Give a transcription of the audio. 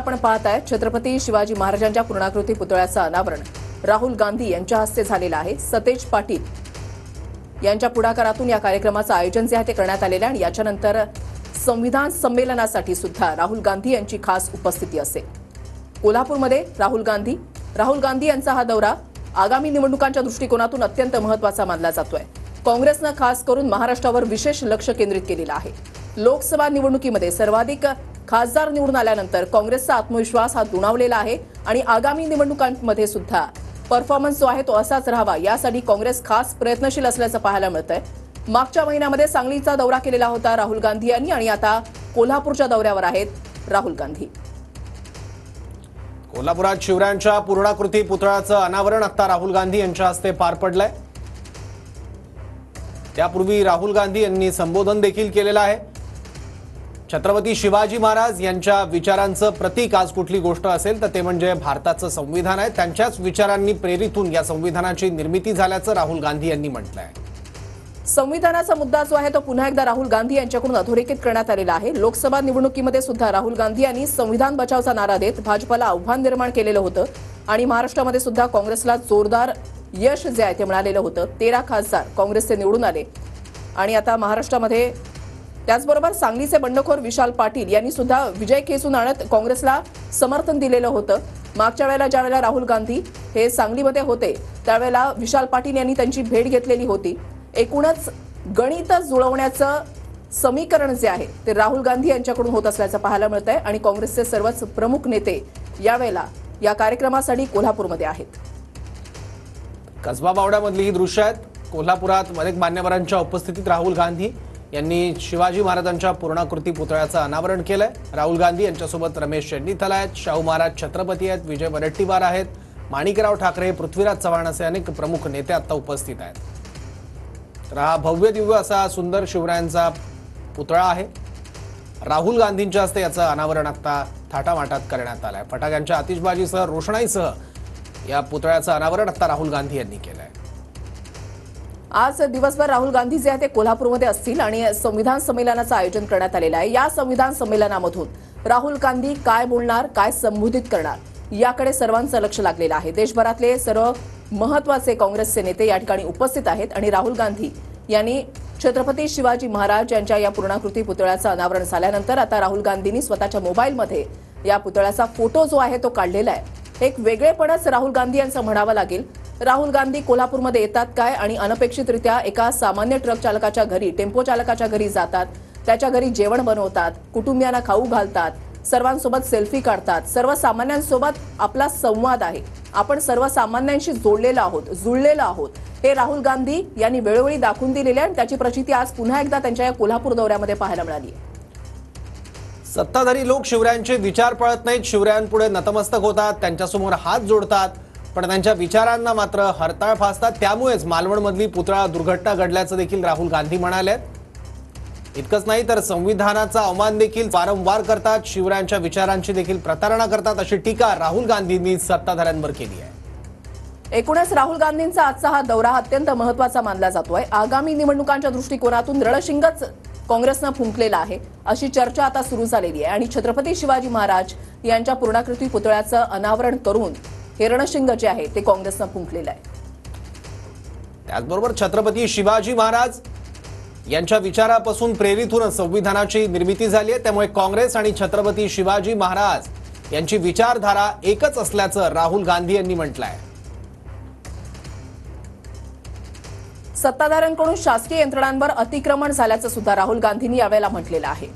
आपण पाहताय छत्रपती शिवाजी महाराजांच्या पूर्णाकृती पुतळ्याचं अनावरण राहुल गांधी यांच्या हस्ते झालेलं आहे। सतेज पाटील यांच्या पुढाकारातून या कार्यक्रमाचं आयोजन जे आहे ते करण्यात आलेलं आहे आणि याच्यानंतर संविधान संमेलनासाठी सुद्धा राहुल गांधी यांची खास उपस्थिती असेल। कोल्हापूरमध्ये राहुल गांधी यांचा हा दौरा आगामी निवडणुकांच्या दृष्टिकोनातून अत्यंत महत्त्वाचा मानला जातोय। काँग्रेसनं खास करून महाराष्ट्रावर विशेष लक्ष केंद्रित केलेलं आहे। लोकसभा निवडणुकीमध्ये सर्वाधिक खासदार निवडून आल्यानंतर काँग्रेसचा आत्मविश्वास हा दुणावलेला आहे आणि आगामी निवडणुकांमध्ये सुद्धा परफॉर्मन्स जो आहे तो असाच राहावा यासाठी काँग्रेस खास प्रयत्नशील असल्याचं पाहायला मिळतंय। मागच्या महिन्यामध्ये सांगलीचा दौरा केलेला होता राहुल गांधी यांनी आणि आता कोल्हापूरच्या दौऱ्यावर आहेत राहुल गांधी। कोल्हापुरात शिवरायांच्या पूर्णाकृती पुतळ्याचं अनावरण आता राहुल गांधी यांच्या हस्ते पार पडलंय। त्यापूर्वी राहुल गांधी यांनी संबोधन देखील केलेलं आहे। छत्रपती शिवाजी महाराज यांच्या विचारांचं प्रतीक आज कुठली गोष्ट असेल तर ते म्हणजे भारताचं संविधान आहे। त्यांच्याच विचारांनी प्रेरित होऊन या संविधानाची निर्मिती झाल्याचं राहुल गांधी यांनी म्हटलंय। संविधानाचा मुद्दा जो आहे तो पुन्हा एकदा राहुल गांधी यांच्याकडून अधोरेखित करण्यात आलेला आहे। लोकसभा निवडणुकीमध्ये सुद्धा राहुल गांधी यांनी संविधान बचावचा नारा देत भाजपला आव्हान निर्माण केलेलं होतं आणि महाराष्ट्रामध्ये सुद्धा काँग्रेसला जोरदार यश जे आहे ते मिळालेलं होतं। 13 खासदार काँग्रेसचे निवडून आले आणि आता महाराष्ट्रामध्ये त्याचबरोबर सांगलीचे बंडखोर विशाल पाटील यांनी सुद्धा विजय खेचून आणत काँग्रेसला समर्थन दिलेलं होतं। मागच्या वेळेला ज्यावेळेला राहुल गांधी हे सांगलीमध्ये होते त्यावेळेला विशाल पाटील यांनी त्यांची भेट घेतलेली होती। एकूणच गणित जुळवण्याचं समीकरण जे आहे ते राहुल गांधी यांच्याकडून होत असल्याचं पाहायला मिळतंय आणि काँग्रेसचे सर्वच प्रमुख नेते यावेळेला या कार्यक्रमासाठी कोल्हापूरमध्ये आहेत। कसबा बावड्यामधली ही दृश्य आहेत। कोल्हापुरात अनेक मान्यवरांच्या उपस्थितीत राहुल गांधी यांनी शिवाजी महाराजांच्या पूर्णाकृती पुतळ्याचं अनावरण केलंय। राहुल गांधी यांच्यासोबत रमेश चेन्नीथल आहेत, शाहू महाराज छत्रपती आहेत, विजय वडेट्टीवार आहेत, माणिकराव ठाकरे, पृथ्वीराज चव्हाण असे अनेक प्रमुख नेते आता उपस्थित आहेत। तर हा भव्य दिव्य असा सुंदर शिवरायांचा पुतळा आहे। राहुल गांधींच्या हस्ते याचं अनावरण आता थाटामाटात करण्यात आलंय। फटाक्यांच्या आतिषबाजीसह रोषणाईसह या पुतळ्याचं अनावरण आता राहुल गांधी यांनी केलंय। आज दिवसभर राहुल गांधी जे आहे ते कोल्हापूरमध्ये असतील आणि संविधान संमेलनाचं आयोजन करण्यात आलेलं आहे। या संविधान संमेलनामधून राहुल गांधी काय बोलणार, काय संबोधित करणार याकडे सर्वांचं लक्ष लागलेलं आहे। देशभरातले सर्व महत्त्वाचे काँग्रेसचे नेते या ठिकाणी उपस्थित आहेत आणि राहुल गांधी यांनी छत्रपती शिवाजी महाराज यांच्या या पूर्णाकृती पुतळ्याचं अनावरण झाल्यानंतर आता राहुल गांधींनी स्वतःच्या मोबाईलमध्ये या पुतळ्याचा फोटो जो आहे तो काढलेला आहे। एक वेगळेपणच राहुल गांधी यांचं म्हणावं लागेल। राहुल गांधी कोल्हापूरमध्ये येतात काय आणि अनपेक्षितरित्या एका सामान्य ट्रक चालकाच्या घरी, टेम्पो चालकाच्या घरी जातात, त्याच्या घरी जेवण बनवतात, कुटुंबियांना खाऊ घालतात, सर्वांसोबत सेल्फी काढतात, सर्वसामान्यांसोबत आपला संवाद आहे। आपण सर्वसामान्यांशी जुळलेलो आहोत हे राहुल गांधी यांनी वेळोवेळी दाखवून दिलेले आणि त्याची प्रचिती आज पुन्हा एकदा त्यांच्या या कोल्हापूर दौऱ्यामध्ये पाहायला मिळाली आहे। सत्ताधारी लोक शिवरायांचे विचार पळत नाहीत, शिवरायांपुढे नतमस्तक होतात, त्यांच्यासमोर हात जोडतात, पण त्यांच्या विचारांना मात्र हरताळ फासतात। त्यामुळेच मालवणमधली पुतळा दुर्घटना घडल्याचं देखील राहुल गांधी म्हणाले। इतकंच नाही तर संविधानाचा अवमान देखील वारंवार करतात, शिवरायांच्या विचारांची देखील प्रतारणा करतात अशी टीका राहुल गांधींनी सत्ताधाऱ्यांवर केली आहे। एकूणच राहुल गांधींचा आजचा हा दौरा अत्यंत महत्त्वाचा मानला जातोय। आगामी निवडणुकांच्या दृष्टिकोनातून रणशिंगच काँग्रेसनं फुंकलेला आहे अशी चर्चा आता सुरू झालेली आहे आणि छत्रपती शिवाजी महाराज यांच्या पूर्णाकृती पुतळ्याचं अनावरण करून हे रणशिंग जे आहे ते काँग्रेसनं फुंकलेलं आहे। त्याचबरोबर छत्रपती शिवाजी महाराज यांच्या विचारापासून प्रेरित होऊन संविधानाची निर्मिती झाली आहे। त्यामुळे काँग्रेस आणि छत्रपती शिवाजी महाराज यांची विचारधारा एकच असल्याचं राहुल गांधी यांनी म्हटलं आहे। सत्ताधाऱ्यांकडून शासकीय यंत्रणांवर अतिक्रमण झाल्याचं सुद्धा राहुल गांधींनी यावेळेला म्हटलेलं आहे।